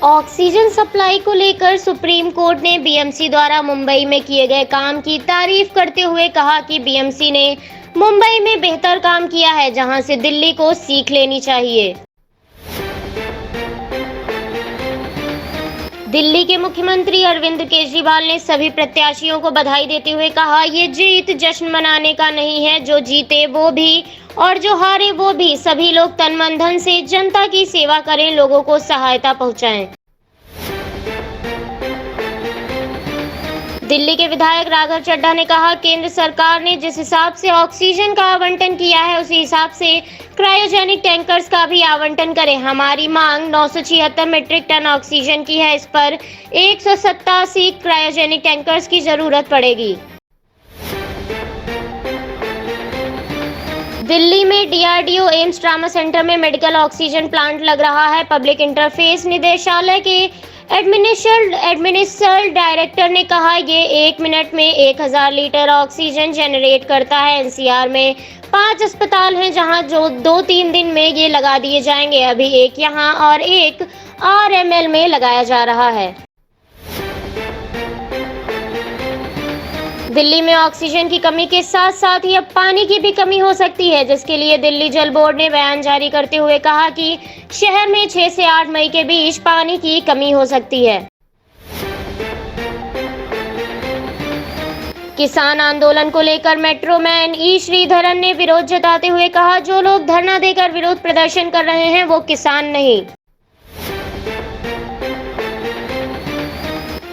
Oxygen supply को लेकर supreme court ने बीएमसी द्वारा मुंबई में किए गए काम की तारीफ करते हुए कहा कि बीएमसी ने मुंबई में बेहतर काम किया है, जहां से दिल्ली को सीख लेनी चाहिए। दिल्ली के मुख्यमंत्री अरविंद केजरीवाल ने सभी प्रत्याशियों को बधाई देते हुए कहा, ये जीत जश्न मनाने का नहीं है, जो जीते वो भी और जो हारे वो भी। सभी लोग तन मन धन से जनता की सेवा करें, लोगों को सहायता पहुंचाएं। दिल्ली के विधायक राघव चड्ढा ने कहा, केंद्र सरकार ने जिस हिसाब से ऑक्सीजन का आवंटन किया है, उसी हिसाब से क्रायोजेनिक टैंकर्स का भी आवंटन करें। हमारी मांग 976 मीट्रिक टन ऑक्सीजन की है, इस पर 187 क्रायोजेनिक टैंकर्स की जरूरत पड़ेगी। दिल्ली में डीआरडीओ एम्स ट्रामा सेंटर में मेडिकल ऑक्सीजन प्लांट लग रहा है। पब्लिक इंटरफेस निदेशालय के एडमिनिस्ट्रेटिव डायरेक्टर ने कहा, ये 1 मिनट में 1000 लीटर ऑक्सीजन जनरेट करता है। एनसीआर में 5 अस्पताल हैं, जहां जो 2-3 दिन में ये लगा दिए जाएंगे। अभी एक यहां और एक आरएमएल में लगाया जा रहा है। दिल्ली में ऑक्सीजन की कमी के साथ साथ ही अब पानी की भी कमी हो सकती है, जिसके लिए दिल्ली जल बोर्ड ने बयान जारी करते हुए कहा कि शहर में 6 से 8 मई के बीच पानी की कमी हो सकती है। किसान आंदोलन को लेकर मेट्रोमैन ई श्रीधरन ने विरोध जताते हुए कहा, जो लोग धरना देकर विरोध प्रदर्शन कर रहे हैं वो किसान नहीं।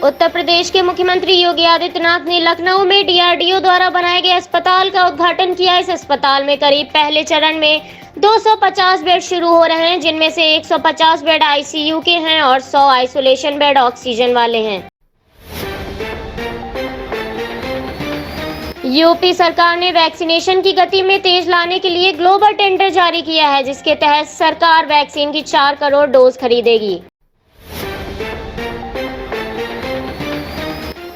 उत्तर प्रदेश के मुख्यमंत्री योगी आदित्यनाथ ने लखनऊ में डीआरडीओ द्वारा बनाए गए अस्पताल का उद्घाटन किया। इस अस्पताल में करीब पहले चरण में 250 बेड शुरू हो रहे हैं, जिनमें से 150 बेड आईसीयू के हैं और 100 आइसोलेशन बेड ऑक्सीजन वाले हैं। यूपी सरकार ने वैक्सीनेशन की गति में तेज लाने के लिए ग्लोबल टेंडर जारी किया है, जिसके तहत सरकार वैक्सीन की 4 करोड़ डोज खरीदेगी।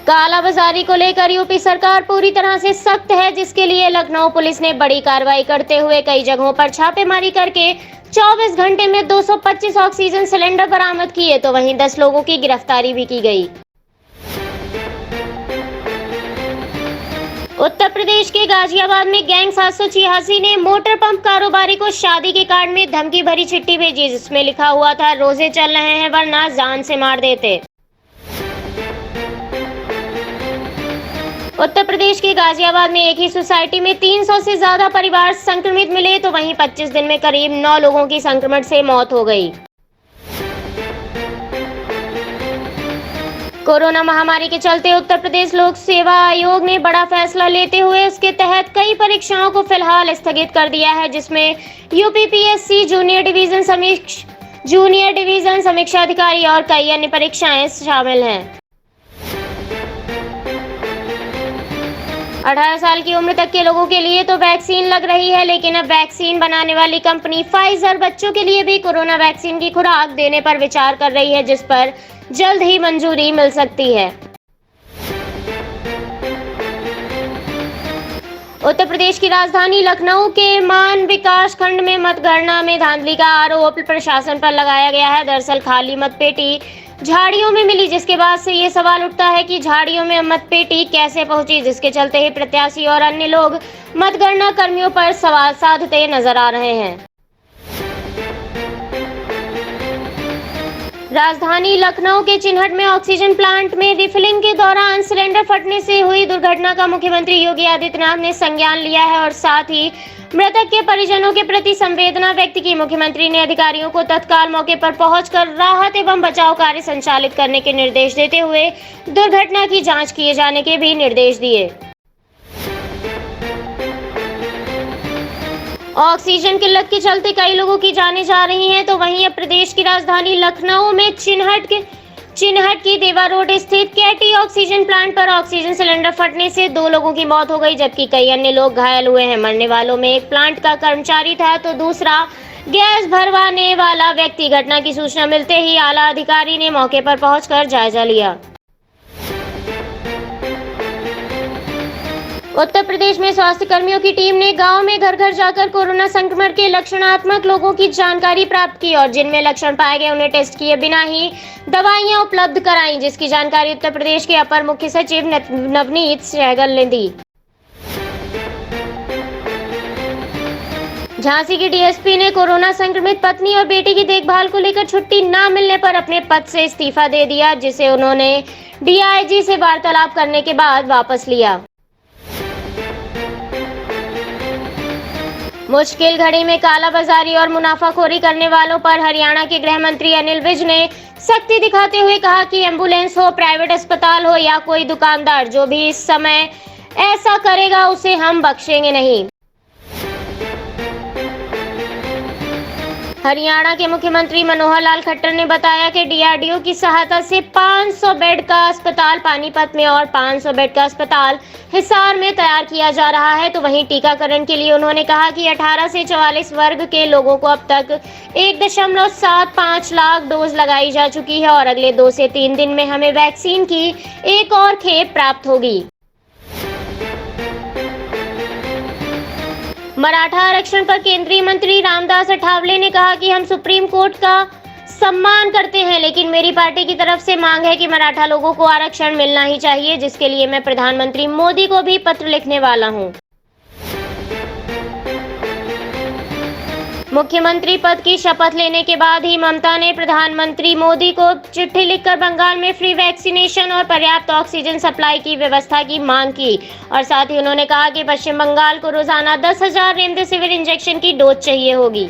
कालाबाजारी को लेकर यूपी सरकार पूरी तरह से सख्त है, जिसके लिए लखनऊ पुलिस ने बड़ी कार्रवाई करते हुए कई जगहों पर छापेमारी करके 24 घंटे में 225 ऑक्सीजन सिलेंडर बरामद किए, तो वहीं 10 लोगों की गिरफ्तारी भी की गई। उत्तर प्रदेश के गाजियाबाद में गैंग 786 ने मोटर पंप कारोबारी को शादी के कार्ड में धमकी भरी चिट्ठी भेजी, जिसमें लिखा हुआ था, रोजे चल रहे हैं वरना जान से मार देते। उत्तर प्रदेश के गाजियाबाद में एक ही सोसाइटी में 300 से ज्यादा परिवार संक्रमित मिले, तो वहीं 25 दिन में करीब 9 लोगों की संक्रमण से मौत हो गई। कोरोना महामारी के चलते उत्तर प्रदेश लोक सेवा आयोग ने बड़ा फैसला लेते हुए उसके तहत कई परीक्षाओं को फिलहाल स्थगित कर दिया है, जिसमें यूपीपीएससी जूनियर डिवीजन समीक्षा अधिकारी और कई अन्य परीक्षाएं शामिल हैं। 18 साल की उम्र तक के लोगों के लिए तो वैक्सीन लग रही है, लेकिन अब वैक्सीन बनाने वाली कंपनी फाइजर बच्चों के लिए भी कोरोना वैक्सीन की खुराक देने पर विचार कर रही है, जिस पर जल्द ही मंजूरी मिल सकती है। उत्तर प्रदेश की राजधानी लखनऊ के मान विकास खंड में मतगणना में धांधली का आरोप प्रशासन पर लगाया गया है। दरअसल खाली मतपेटी झाड़ियों में मिली, जिसके बाद से ये सवाल उठता है कि झाड़ियों में मतपेटी कैसे पहुंची, जिसके चलते ही प्रत्याशी और अन्य लोग मतगणना कर्मियों पर सवाल साधते नजर आ रहे हैं। राजधानी लखनऊ के चिन्हट में ऑक्सीजन प्लांट में रिफिलिंग के दौरान सिलेंडर फटने से हुई दुर्घटना का मुख्यमंत्री योगी आदित्यनाथ ने संज्ञान लिया है और साथ ही मृतक के परिजनों के प्रति संवेदना व्यक्त की। मुख्यमंत्री ने अधिकारियों को तत्काल मौके पर पहुंचकर राहत एवं बचाव कार्य संचालित करने के निर्देश देते हुए दुर्घटना की जांच किए जाने के भी निर्देश दिए। ऑक्सीजन किल्लत के चलते कई लोगों की जानें जा रही हैं, तो वहीं अब प्रदेश की राजधानी लखनऊ में चिन्हट की देवा रोड स्थित केटी ऑक्सीजन प्लांट पर ऑक्सीजन सिलेंडर फटने से 2 लोगों की मौत हो गई, जबकि कई अन्य लोग घायल हुए हैं। मरने वालों में एक प्लांट का कर्मचारी था, तो दूसरा गैस भरवाने वाला व्यक्ति। घटना की सूचना मिलते ही आला अधिकारी ने मौके पर पहुंचकर जायजा लिया। उत्तर प्रदेश में स्वास्थ्य कर्मियों की टीम ने गांव में घर घर जाकर कोरोना संक्रमण के लक्षणात्मक लोगों की जानकारी प्राप्त की और जिनमें लक्षण पाए गए उन्हें टेस्ट किए बिना ही दवाइयां उपलब्ध कराई, जिसकी जानकारी उत्तर प्रदेश के अपर मुख्य सचिव नवनीत सहगल ने दी। झांसी की डीएसपी ने कोरोना संक्रमित पत्नी और बेटी की देखभाल को लेकर छुट्टी न मिलने पर अपने पद से इस्तीफा दे दिया, जिसे उन्होंने डीआईजी से वार्तालाप करने के बाद वापस लिया। मुश्किल घड़ी में कालाबाजारी और मुनाफाखोरी करने वालों पर हरियाणा के गृह मंत्री अनिल विज ने सख्ती दिखाते हुए कहा कि एम्बुलेंस हो, प्राइवेट अस्पताल हो या कोई दुकानदार, जो भी इस समय ऐसा करेगा उसे हम बख्शेंगे नहीं। हरियाणा के मुख्यमंत्री मनोहर लाल खट्टर ने बताया कि डीआरडीओ की सहायता से 500 बेड का अस्पताल पानीपत में और 500 बेड का अस्पताल हिसार में तैयार किया जा रहा है। तो वहीं टीकाकरण के लिए उन्होंने कहा कि 18 से 44 वर्ग के लोगों को अब तक 1.75 लाख डोज लगाई जा चुकी है और अगले 2 से 3 दिन में हमें वैक्सीन की एक और खेप प्राप्त होगी। मराठा आरक्षण पर केंद्रीय मंत्री रामदास अठावले ने कहा कि हम सुप्रीम कोर्ट का सम्मान करते हैं, लेकिन मेरी पार्टी की तरफ से मांग है कि मराठा लोगों को आरक्षण मिलना ही चाहिए, जिसके लिए मैं प्रधानमंत्री मोदी को भी पत्र लिखने वाला हूं। मुख्यमंत्री पद की शपथ लेने के बाद ही ममता ने प्रधानमंत्री मोदी को चिट्ठी लिखकर बंगाल में फ्री वैक्सीनेशन और पर्याप्त ऑक्सीजन सप्लाई की व्यवस्था की मांग की और साथ ही उन्होंने कहा कि पश्चिम बंगाल को रोजाना 10,000 रेमडेसिविर इंजेक्शन की डोज चाहिए होगी।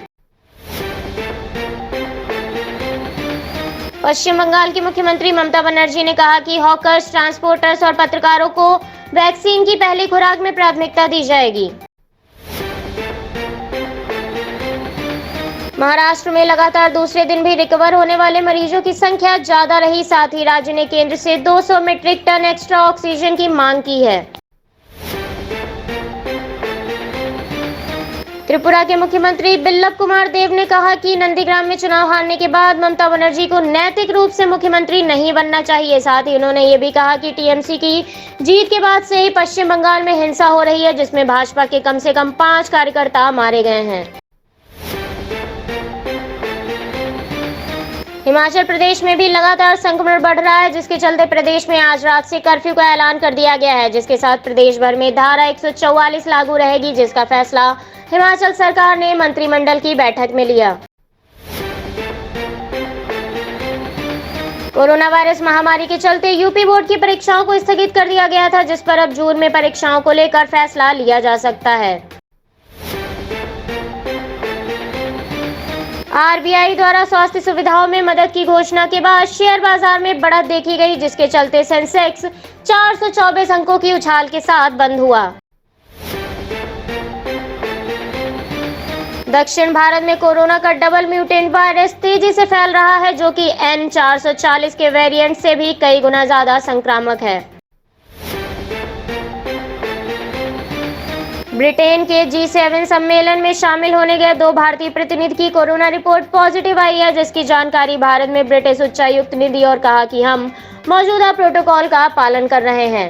पश्चिम बंगाल की मुख्यमंत्री ममता बनर्जी ने कहा कि हॉकर्स, ट्रांसपोर्टर्स और पत्रकारों को वैक्सीन की पहली खुराक में प्राथमिकता दी जाएगी। महाराष्ट्र में लगातार दूसरे दिन भी रिकवर होने वाले मरीजों की संख्या ज्यादा रही, साथ ही राज्य ने केंद्र से 200 मीट्रिक टन एक्स्ट्रा ऑक्सीजन की मांग की है। त्रिपुरा के मुख्यमंत्री बिप्लब कुमार देव ने कहा कि नंदीग्राम में चुनाव हारने के बाद ममता बनर्जी को नैतिक रूप से मुख्यमंत्री नहीं बनना चाहिए। साथ ही उन्होंने ये भी कहा कि टीएमसी की जीत के बाद से ही पश्चिम बंगाल में हिंसा हो रही है, जिसमें भाजपा के कम से कम 5 कार्यकर्ता मारे गए हैं। हिमाचल प्रदेश में भी लगातार संक्रमण बढ़ रहा है, जिसके चलते प्रदेश में आज रात से कर्फ्यू का ऐलान कर दिया गया है, जिसके साथ प्रदेश भर में धारा 144 लागू रहेगी, जिसका फैसला हिमाचल सरकार ने मंत्रिमंडल की बैठक में लिया। कोरोना वायरस महामारी के चलते यूपी बोर्ड की परीक्षाओं को स्थगित कर दिया गया था, जिस पर अब जून में परीक्षाओं को लेकर फैसला लिया जा सकता है। आरबीआई द्वारा स्वास्थ्य सुविधाओं में मदद की घोषणा के बाद शेयर बाजार में बढ़त देखी गई, जिसके चलते सेंसेक्स 424 अंकों की उछाल के साथ बंद हुआ। दक्षिण भारत में कोरोना का डबल म्यूटेंट वायरस तेजी से फैल रहा है, जो कि N440 के वेरिएंट से भी कई गुना ज्यादा संक्रामक है। ब्रिटेन के G7 सम्मेलन में शामिल होने गए 2 भारतीय प्रतिनिधि की कोरोना रिपोर्ट पॉजिटिव आई है, जिसकी जानकारी भारत में ब्रिटिश उच्चायुक्त ने दी और कहा कि हम मौजूदा प्रोटोकॉल का पालन कर रहे हैं।